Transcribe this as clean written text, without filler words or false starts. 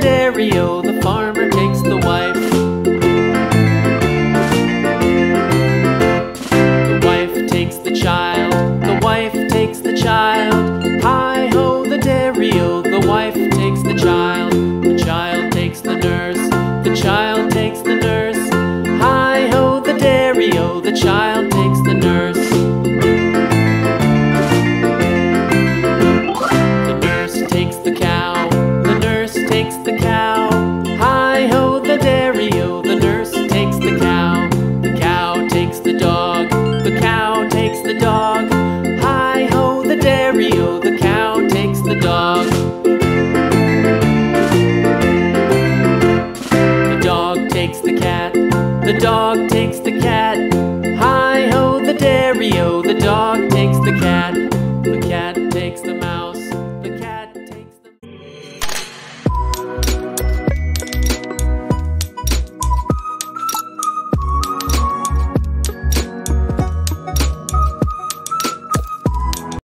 dairy-o, the farmer takes the wife. The wife takes the child, the wife takes the child. Hi-ho, the dairy-o, the wife takes the child. The child takes the nurse, the child takes the nurse. Hi-ho, the dairy-o, the child takes the nurse. The nurse takes the cow, the nurse takes the cow. Hi-ho, the dairy-o, the nurse takes the cow. The cow takes the dog, the cow takes the dog. Hi-ho, the dairy-o, the cow takes the dog. The dog takes the cat, the dog takes the cat. Hi-ho, the dairy-o, the dog takes the cat. The cat takes the mouse.